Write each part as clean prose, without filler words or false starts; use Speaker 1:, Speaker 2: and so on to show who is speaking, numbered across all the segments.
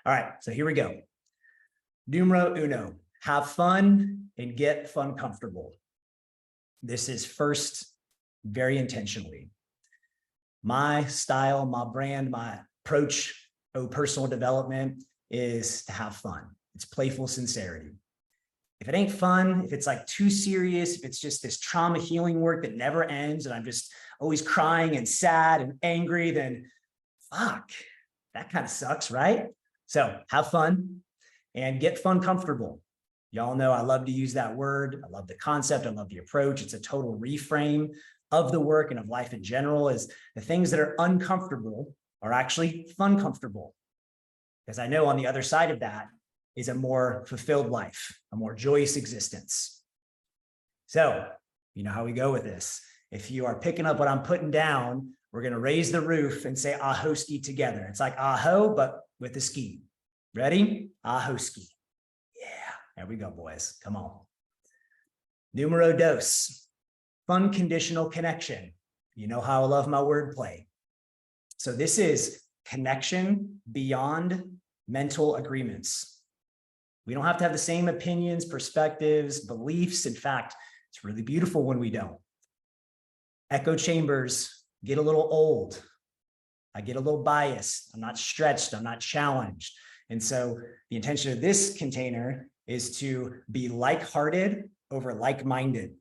Speaker 1: All right, so here we go. Numero uno, have fun and get fun comfortable. This is first very intentionally. My style, my brand, my approach of personal development is to have fun. It's playful sincerity. If it ain't fun, if it's like too serious, if it's just this trauma healing work that never ends and I'm just always crying and sad and angry, then fuck, that kind of sucks, right? So have fun and get fun comfortable. Y'all know I love to use that word. I love the concept. I love the approach. It's a total reframe of the work and of life in general. Is the things that are uncomfortable are actually fun comfortable. Because I know on the other side of that is a more fulfilled life, a more joyous existence. So you know how we go with this. If you are picking up what I'm putting down, we're going to raise the roof and say aho ski together. It's like aho, but with the ski. Ready? Aho ski. Yeah, there we go, boys. Come on. Numero dos, FUNconditional connection. You know how I love my wordplay. So this is connection beyond mental agreements. We don't have to have the same opinions, perspectives, beliefs. In fact, it's really beautiful when we don't. Echo chambers get a little old. I get a little biased. I'm not stretched. I'm not challenged. And so the intention of this container is to be like-hearted over like-minded.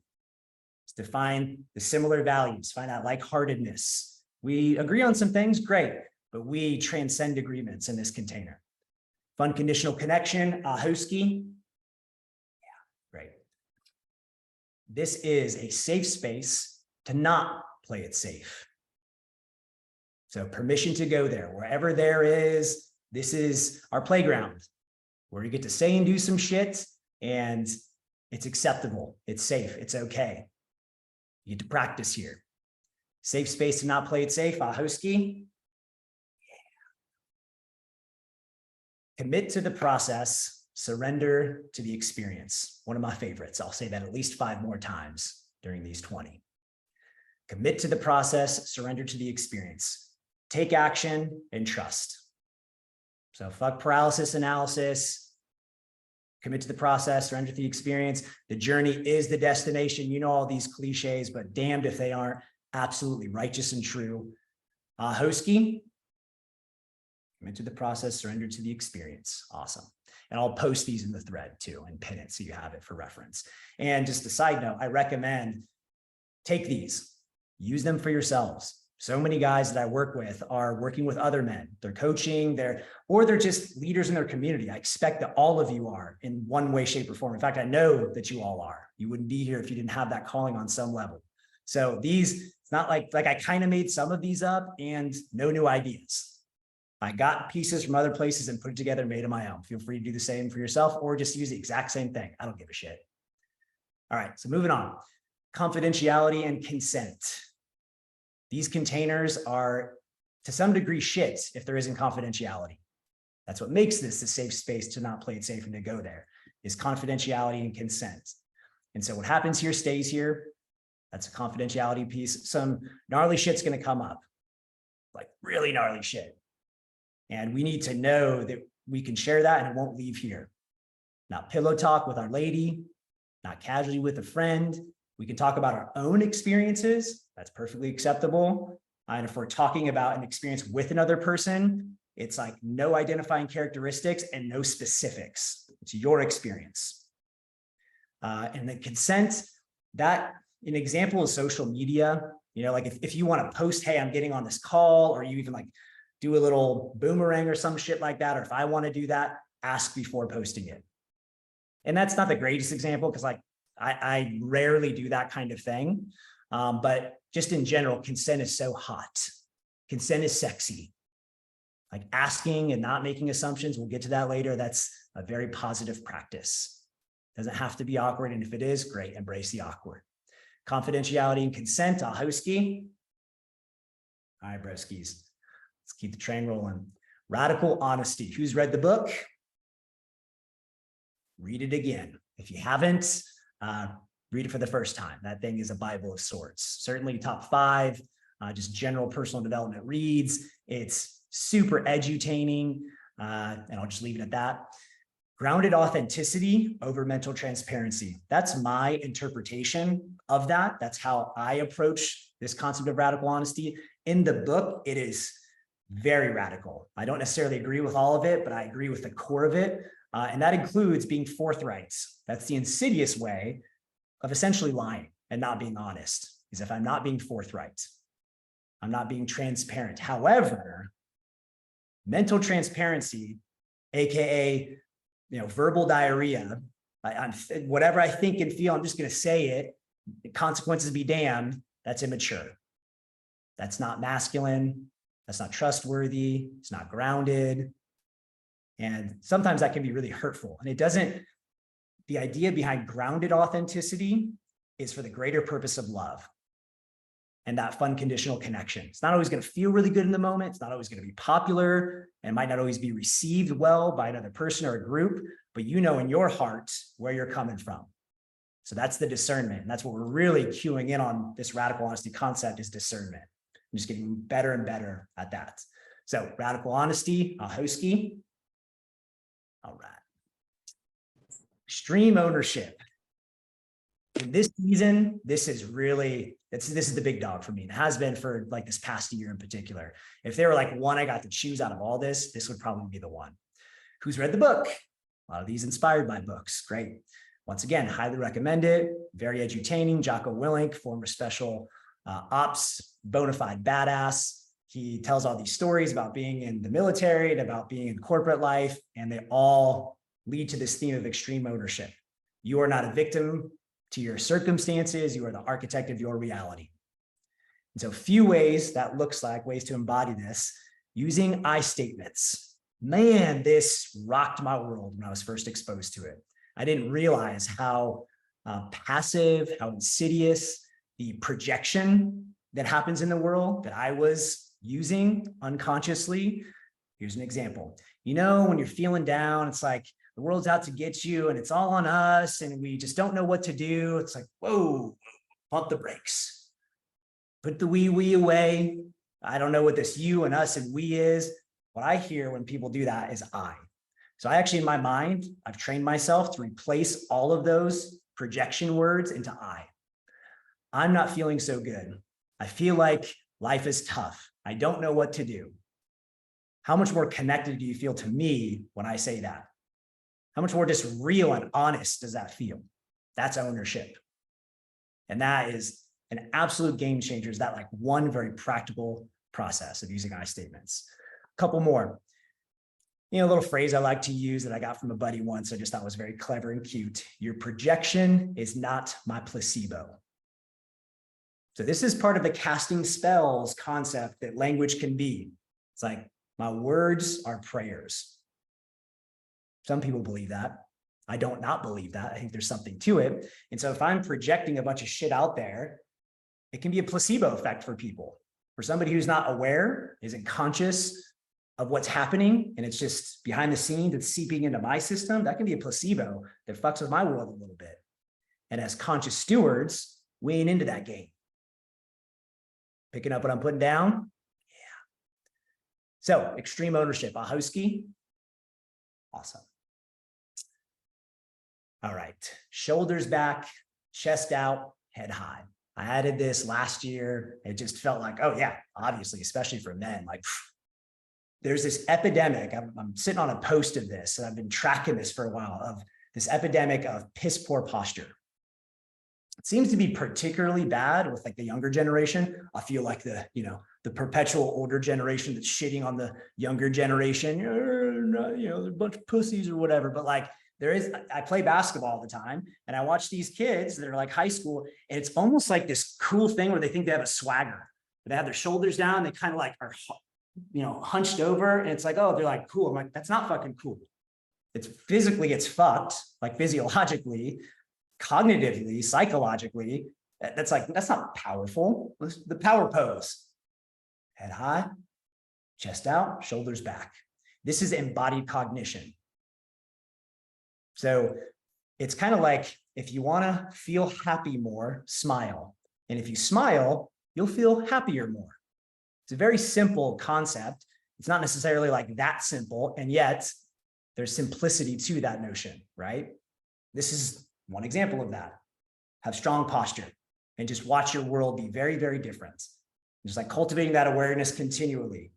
Speaker 1: It's to find the similar values, find that like-heartedness. We agree on some things, great, but we transcend agreements in this container. FUNconditional connection, ahoski. Yeah, great. This is a safe space to not play it safe. So permission to go there. Wherever there is, this is our playground where you get to say and do some shit and it's acceptable. It's safe. It's okay. You get to practice here. Safe space to not play it safe, ahoski. Commit to the process, surrender to the experience. One of my favorites. I'll say that at least 5 more times during these 20. Commit to the process, surrender to the experience. Take action and trust. So fuck paralysis analysis. Commit to the process, surrender to the experience. The journey is the destination. You know all these cliches, but damned if they aren't absolutely righteous and true. Ahoski. Commit to the process, surrender to the experience. Awesome. And I'll post these in the thread too and pin it so you have it for reference. And just a side note, I recommend take these, use them for yourselves. So many guys that I work with are working with other men. They're coaching, they're just leaders in their community. I expect that all of you are in one way, shape, or form. In fact, I know that you all are. You wouldn't be here if you didn't have that calling on some level. So these, it's not like I kind of made some of these up and no new ideas. I got pieces from other places and put it together and made it my own. Feel free to do the same for yourself or just use the exact same thing. I don't give a shit. All right, so moving on. Confidentiality and consent. These containers are to some degree shit if there isn't confidentiality. That's what makes this a safe space to not play it safe and to go there, is confidentiality and consent. And so what happens here stays here. That's a confidentiality piece. Some gnarly shit's going to come up, like really gnarly shit. And we need to know that we can share that and it won't leave here. Not pillow talk with our lady, not casually with a friend. We can talk about our own experiences. That's perfectly acceptable. And if we're talking about an experience with another person, it's like no identifying characteristics and no specifics. It's your experience. And the consent, that an example is social media. You know, like if you want to post, hey, I'm getting on this call, or you even like do a little boomerang or some shit like that. Or if I want to do that, ask before posting it. And that's not the greatest example because like I rarely do that kind of thing. But just in general, consent is so hot. Consent is sexy. Like asking and not making assumptions, we'll get to that later. That's a very positive practice. Doesn't have to be awkward. And if it is, great, embrace the awkward. Confidentiality and consent, ahoski. All right, broskies. Let's keep the train rolling. Radical honesty. Who's read the book? Read it again. If you haven't, read it for the first time. That thing is a Bible of sorts. Certainly top 5, just general personal development reads. It's super edutaining. And I'll just leave it at that. Grounded authenticity over mental transparency. That's my interpretation of that. That's how I approach this concept of radical honesty. In the book, it is very radical. I don't necessarily agree with all of it, but I agree with the core of it. And that includes being forthright. That's the insidious way of essentially lying and not being honest, is if I'm not being forthright, I'm not being transparent. However, mental transparency, AKA, verbal diarrhea, whatever I think and feel, I'm just going to say it. Consequences be damned. That's immature. That's not masculine. That's not trustworthy. It's not grounded. And sometimes that can be really hurtful. And the idea behind grounded authenticity is for the greater purpose of love and that FUNconditional connection. It's not always going to feel really good in the moment. It's not always going to be popular and might not always be received well by another person or a group, but you know in your heart where you're coming from. So that's the discernment. And that's what we're really cueing in on this radical honesty concept is discernment. I'm just getting better and better at that. So radical honesty, Ahoski. All right. Extreme ownership. In this season, this is the big dog for me. It has been for like this past year in particular. If there were like one I got to choose out of all this, this would probably be the one. Who's read the book? A lot of these inspired by books. Great. Once again, highly recommend it. Very edutaining. Jocko Willink, former special ops, bona fide badass. He tells all these stories about being in the military and about being in corporate life, and they all lead to this theme of extreme ownership. You are not a victim to your circumstances. You are the architect of your reality. And so few ways that looks like ways to embody this using I statements. Man, this rocked my world when I was first exposed to it. I didn't realize how passive, how insidious the projection that happens in the world that I was using unconsciously. Here's an example. When you're feeling down, it's like the world's out to get you and it's all on us and we just don't know what to do. It's like, whoa, pump the brakes. Put the we away. I don't know what this you and us and we is. What I hear when people do that is I. So I actually, in my mind, I've trained myself to replace all of those projection words into I. I'm not feeling so good. I feel like life is tough. I don't know what to do. How much more connected do you feel to me when I say that? How much more just real and honest does that feel? That's ownership. And that is an absolute game changer. Is that like one very practical process of using I statements? A couple more. A little phrase I like to use that I got from a buddy once. I just thought was very clever and cute. Your projection is not my placebo. So this is part of the casting spells concept that language can be. It's like my words are prayers. Some people believe that. I don't not believe that. I think there's something to it. And so if I'm projecting a bunch of shit out there, it can be a placebo effect for people. For somebody who's not aware, isn't conscious of what's happening, and it's just behind the scenes, it's seeping into my system, that can be a placebo that fucks with my world a little bit. And as conscious stewards, we ain't into that game. Picking up what I'm putting down? Yeah. So extreme ownership, Ahoski. Awesome. All right, shoulders back, chest out, head high. I added this last year. It just felt like, oh yeah, obviously, especially for men, like there's this epidemic. I'm sitting on a post of this, and I've been tracking this for a while, of this epidemic of piss poor posture. It seems to be particularly bad with like the younger generation. I feel like the perpetual older generation that's shitting on the younger generation, they're a bunch of pussies or whatever. But like I play basketball all the time, and I watch these kids that are like high school, and it's almost like this cool thing where they think they have a swagger. They have their shoulders down, they kind of like are hunched over, and it's like, oh, they're like cool. I'm like, that's not fucking cool. It's physically, it's fucked, like physiologically, cognitively, psychologically. That's not powerful. The power pose. Head high, chest out, shoulders back. This is embodied cognition. So it's kind of like, if you want to feel happy more, smile. And if you smile, you'll feel happier more. It's a very simple concept. It's not necessarily like that simple, and yet there's simplicity to that notion, right? This is one example of that. Have strong posture and just watch your world be very, very different. Just like cultivating that awareness continually.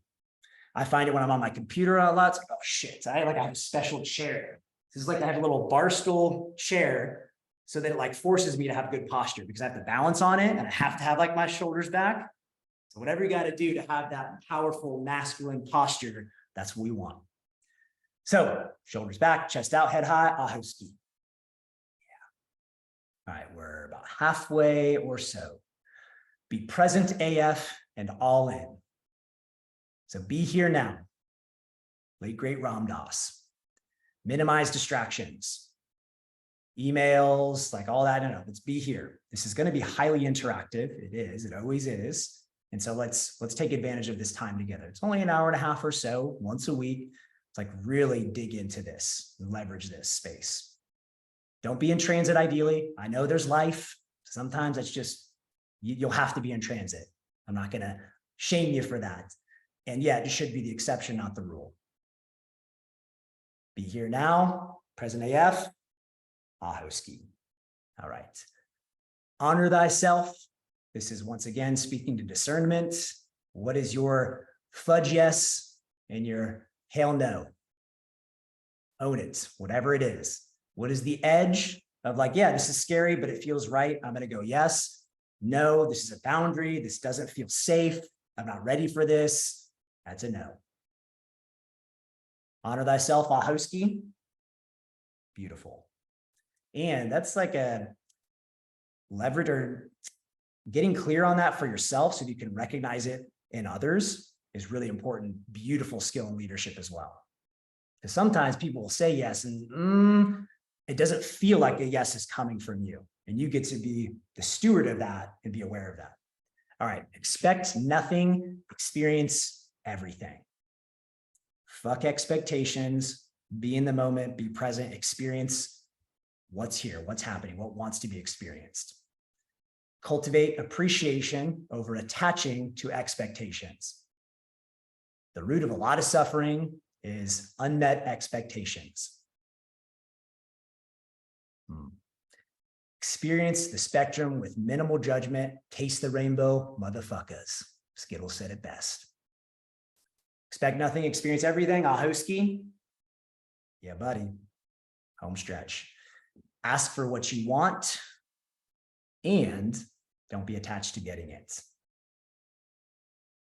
Speaker 1: I find it when I'm on my computer a lot. It's like, oh shit, I have a special chair. This is like I have a little bar stool chair so that it like forces me to have good posture because I have to balance on it and I have to have like my shoulders back. So whatever you got to do to have that powerful masculine posture, that's what we want. So shoulders back, chest out, head high, ahoski. Yeah. All right, we're about halfway or so. Be present AF and all in. So be here now. Late great Ram Dass. Minimize distractions. Emails, like all that. No, let's be here. This is going to be highly interactive. It is. It always is. And so let's take advantage of this time together. It's only an hour and a half or so, once a week. It's like really dig into this, leverage this space. Don't be in transit ideally. I know there's life. Sometimes it's just, you'll have to be in transit. I'm not going to shame you for that. And yet it should be the exception, not the rule. Be here now, present AF, ahoski. All right. Honor thyself. This is once again speaking to discernment. What is your fudge yes and your hell no? Own it, whatever it is. What is the edge of like, yeah, this is scary, but it feels right. I'm going to go yes. No, this is a boundary. This doesn't feel safe. I'm not ready for this. That's a no. Honor thyself, ahoski. Beautiful. And that's like a leverage or getting clear on that for yourself so that you can recognize it in others is really important. Beautiful skill in leadership as well. Because sometimes people will say yes and it doesn't feel like a yes is coming from you. And you get to be the steward of that and be aware of that. All right. Expect nothing, experience everything. Fuck expectations, be in the moment, be present, experience what's here, what's happening, what wants to be experienced. Cultivate appreciation over attaching to expectations. The root of a lot of suffering is unmet expectations. Experience the spectrum with minimal judgment, taste the rainbow, motherfuckers. Skittles said it best. Expect nothing, experience everything, ahoski. Yeah, buddy. Home stretch. Ask for what you want and don't be attached to getting it.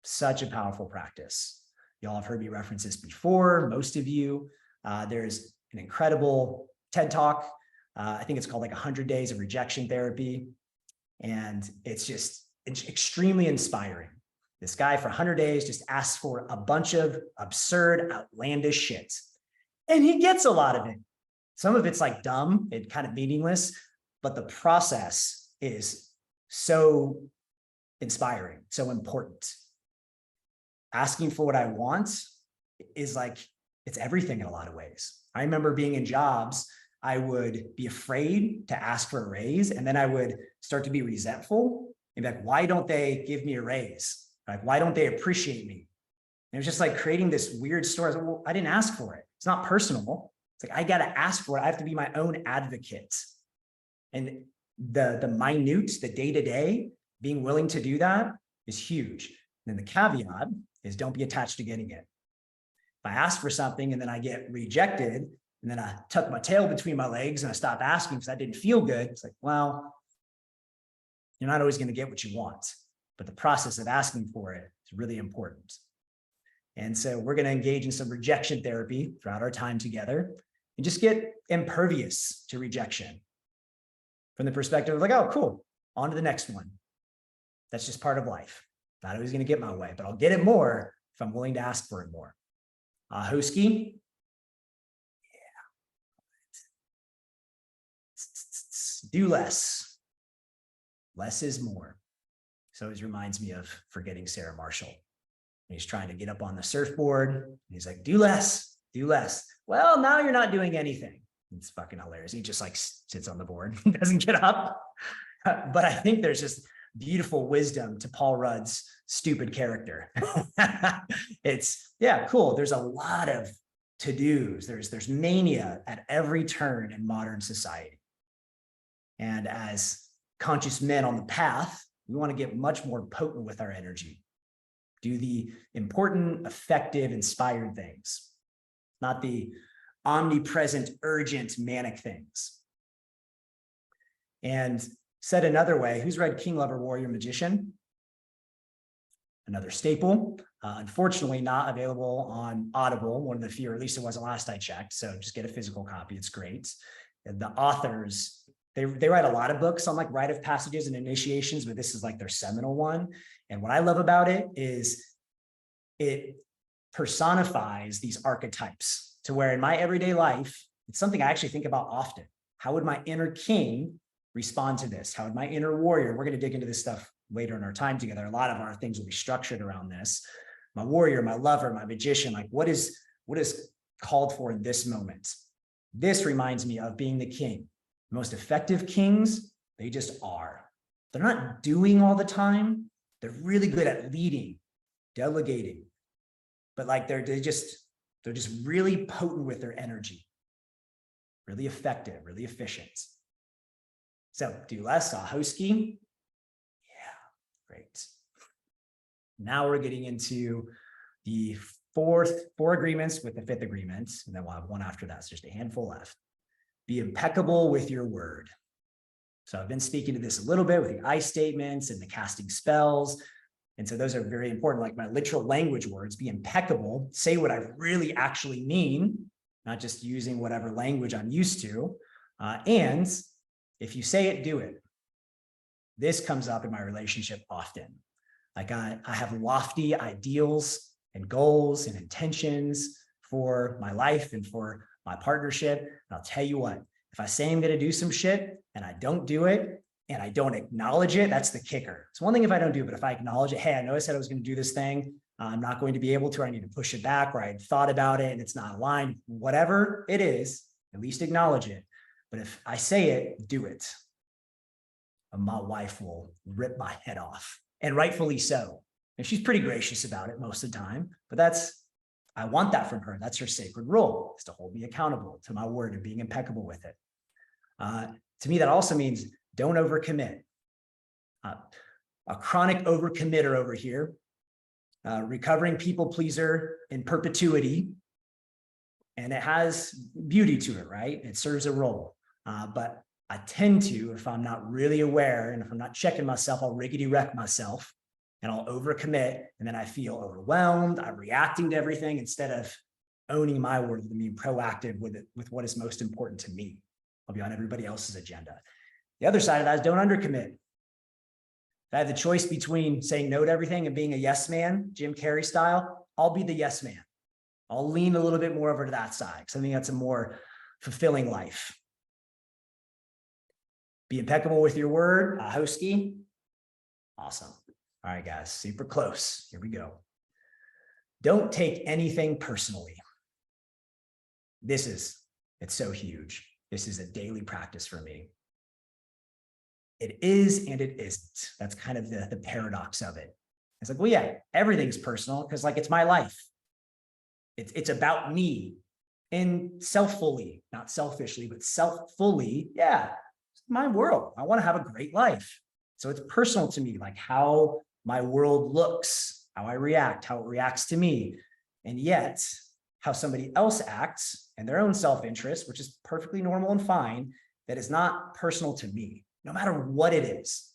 Speaker 1: Such a powerful practice. Y'all have heard me reference this before, most of you. There's an incredible TED Talk. I think it's called like 100 Days of Rejection Therapy. And it's extremely inspiring. This guy for 100 days just asks for a bunch of absurd, outlandish shit. And he gets a lot of it. Some of it's like dumb and kind of meaningless, but the process is so inspiring, so important. Asking for what I want is like, it's everything in a lot of ways. I remember being in jobs, I would be afraid to ask for a raise, and then I would start to be resentful and be like, why don't they give me a raise? Like, why don't they appreciate me? And it was just like creating this weird story. I was like, well, I didn't ask for it. It's not personal. It's like, I got to ask for it. I have to be my own advocate. And the minute, the day-to-day, being willing to do that is huge. And then the caveat is don't be attached to getting it. If I ask for something and then I get rejected, and then I tuck my tail between my legs and I stop asking because I didn't feel good, it's like, well, you're not always going to get what you want. But the process of asking for it is really important. And so we're going to engage in some rejection therapy throughout our time together and just get impervious to rejection from the perspective of like, oh, cool, on to the next one. That's just part of life. Not always going to get my way, but I'll get it more if I'm willing to ask for it more. Ahoski. Yeah. Do less. Less is more. So it reminds me of Forgetting Sarah Marshall. He's trying to get up on the surfboard. And he's like, do less, do less. Well, now you're not doing anything. It's fucking hilarious. He just like sits on the board, doesn't get up. But I think there's just beautiful wisdom to Paul Rudd's stupid character. It's, yeah, cool. There's a lot of to-dos. There's mania at every turn in modern society. And as conscious men on the path, we want to get much more potent with our energy. Do the important, effective, inspired things, not the omnipresent, urgent, manic things. And said another way, who's read King, Lover, Warrior, Magician? Another staple. Unfortunately, not available on Audible, one of the few, or at least it wasn't last I checked. So just get a physical copy. It's great. And the authors, they write a lot of books on like rite of passages and initiations, but this is like their seminal one. And what I love about it is it personifies these archetypes to where in my everyday life, it's something I actually think about often. How would my inner king respond to this? How would my inner warrior, we're going to dig into this stuff later in our time together. A lot of our things will be structured around this. My warrior, my lover, my magician, like what is called for in this moment? This reminds me of being the king. The most effective kings, they just are. They're not doing all the time. They're really good at leading, delegating, but like they're just really potent with their energy, really effective, really efficient. So do less, Ahoski. Yeah, great. Now we're getting into the four agreements with the fifth agreement, and then we'll have one after that. So just a handful left. Be impeccable with your word. So I've been speaking to this a little bit with the I statements and the casting spells. And so those are very important, like my literal language words. Be impeccable, say what I really actually mean, not just using whatever language I'm used to. And if you say it, do it. This comes up in my relationship often. Like I have lofty ideals and goals and intentions for my life and for my partnership. And I'll tell you what, if I say I'm going to do some shit and I don't do it and I don't acknowledge it, that's the kicker. It's one thing if I don't do it, but if I acknowledge it, hey, I know I said I was going to do this thing. I'm not going to be able to, or I need to push it back, or I thought about it and it's not aligned, whatever it is, at least acknowledge it. But if I say it, do it. My wife will rip my head off, and rightfully so. And she's pretty gracious about it most of the time, but I want that from her. That's her sacred role, is to hold me accountable to my word and being impeccable with it. To me, that also means don't overcommit. A chronic overcommitter over here, recovering people pleaser in perpetuity. And it has beauty to it, right? It serves a role. But I tend to, if I'm not really aware and if I'm not checking myself, I'll rickety wreck myself and I'll overcommit. And then I feel overwhelmed. I'm reacting to everything instead of owning my word and being proactive with it, with what is most important to me. I'll be on everybody else's agenda. The other side of that is don't undercommit. If I have the choice between saying no to everything and being a yes man, Jim Carrey style, I'll be the yes man. I'll lean a little bit more over to that side because I think that's a more fulfilling life. Be impeccable with your word, Ahoski. Awesome. All right, guys, super close. Here we go. Don't take anything personally. It's so huge. This is a daily practice for me. It is and it isn't. That's kind of the paradox of it. It's like, well, yeah, everything's personal because like it's my life. It's about me and self-fully, not selfishly, but self-fully. Yeah, it's my world. I want to have a great life. So it's personal to me, like how my world looks, how I react, how it reacts to me. And yet how somebody else acts and their own self-interest, which is perfectly normal and fine, that is not personal to me, no matter what it is.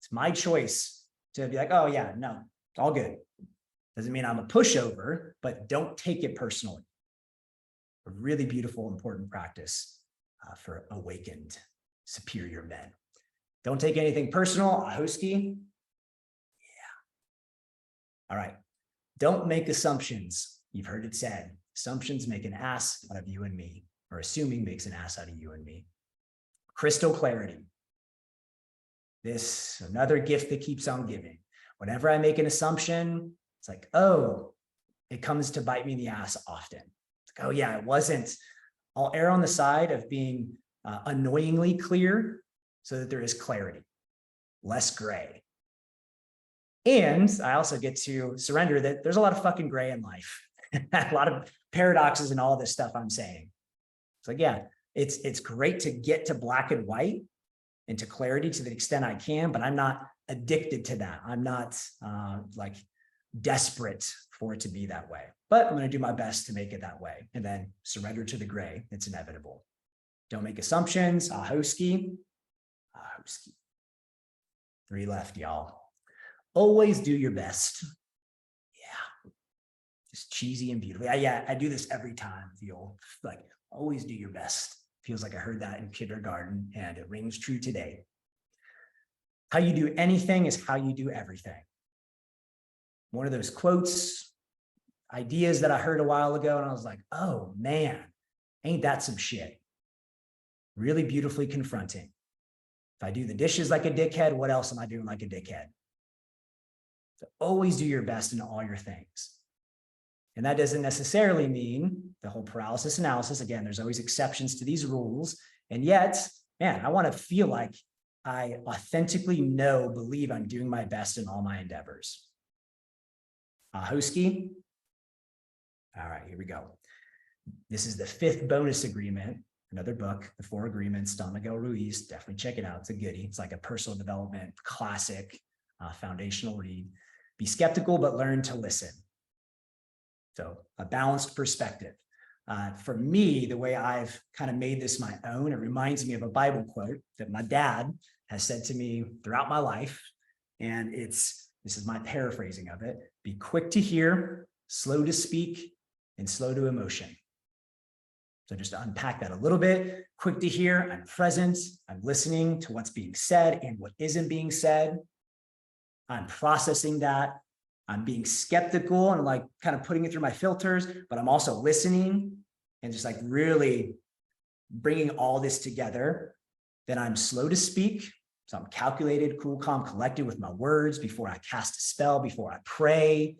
Speaker 1: It's my choice to be like, oh yeah, no, it's all good. Doesn't mean I'm a pushover, but don't take it personally. A really beautiful, important practice for awakened, superior men. Don't take anything personal, Ahoski. Yeah. All right. Don't make assumptions. You've heard it said, assumptions make an ass out of you and me, or assuming makes an ass out of you and me. Crystal clarity. This, another gift that keeps on giving. Whenever I make an assumption, it's like, oh, it comes to bite me in the ass often. It's like, oh yeah, it wasn't. I'll err on the side of being annoyingly clear so that there is clarity, less gray. And I also get to surrender that there's a lot of fucking gray in life, a lot of paradoxes and all this stuff I'm saying. It's like, yeah, it's great to get to black and white and to clarity to the extent I can, but I'm not addicted to that. I'm not like desperate for it to be that way, but I'm going to do my best to make it that way and then surrender to the gray. It's inevitable. Don't make assumptions. Ahoski. 3 left, y'all. Always do your best. Yeah. Just cheesy and beautiful. Yeah, I do this every time. Feel like always do your best. Feels like I heard that in kindergarten and it rings true today. How you do anything is how you do everything. One of those quotes, ideas that I heard a while ago, and I was like, oh man, ain't that some shit? Really beautifully confronting. If I do the dishes like a dickhead, what else am I doing like a dickhead? So always do your best in all your things. And that doesn't necessarily mean the whole paralysis analysis. Again, there's always exceptions to these rules. And yet, man, I want to feel like I authentically believe I'm doing my best in all my endeavors. Ahoski. All right, here we go. This is the 5th bonus agreement, another book, The 4 Agreements, Don Miguel Ruiz. Definitely check it out. It's a goodie. It's like a personal development classic, foundational read. Be skeptical, but learn to listen. So a balanced perspective. For me, the way I've kind of made this my own, it reminds me of a Bible quote that my dad has said to me throughout my life. And this is my paraphrasing of it. Be quick to hear, slow to speak, and slow to emotion. So just to unpack that a little bit, quick to hear, I'm present, I'm listening to what's being said and what isn't being said. I'm processing that. I'm being skeptical and like kind of putting it through my filters, but I'm also listening and just like really bringing all this together. Then I'm slow to speak. So I'm calculated, cool, calm, collected with my words before I cast a spell, before I pray.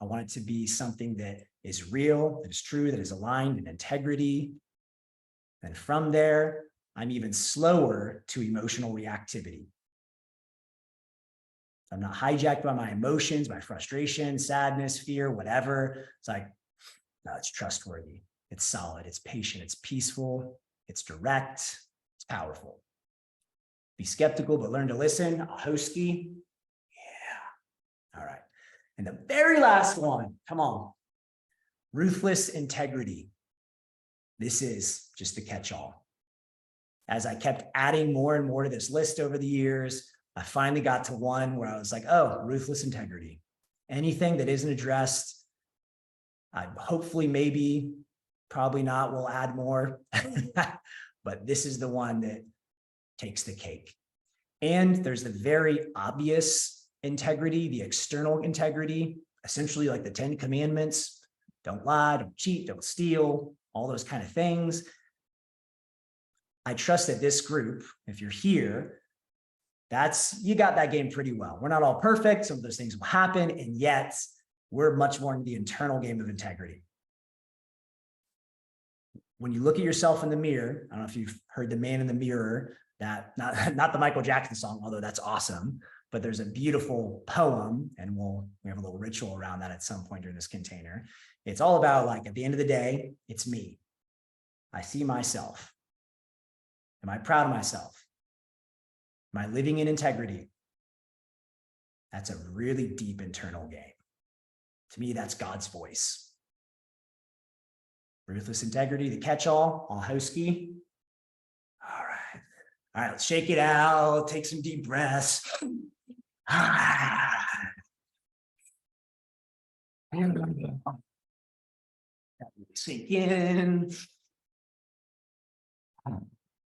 Speaker 1: I want it to be something that is real, that is true, that is aligned in integrity. And from there, I'm even slower to emotional reactivity. I'm not hijacked by my emotions, my frustration, sadness, fear, whatever. It's like, no, it's trustworthy. It's solid. It's patient. It's peaceful. It's direct. It's powerful. Be skeptical, but learn to listen. Ahoski. Yeah. All right. And the very last one, come on. Ruthless integrity. This is just the catch-all. As I kept adding more and more to this list over the years, I finally got to one where I was like, oh, ruthless integrity. Anything that isn't addressed, I hopefully, maybe, probably not, we'll add more. But this is the one that takes the cake. And there's the very obvious integrity, the external integrity, essentially like the 10 commandments. Don't lie, don't cheat, don't steal, all those kind of things. I trust that this group, if you're here, you got that game pretty well. We're not all perfect. Some of those things will happen. And yet we're much more in the internal game of integrity. When you look at yourself in the mirror, I don't know if you've heard the Man in the Mirror, that not the Michael Jackson song, although that's awesome, but there's a beautiful poem and we have a little ritual around that at some point during this container. It's all about like, at the end of the day, it's me. I see myself. Am I proud of myself? Am I living in integrity? That's a really deep internal game. To me, that's God's voice. Ruthless integrity, the catch-all, Ahoski. All right, let's shake it out. Take some deep breaths. Sink in.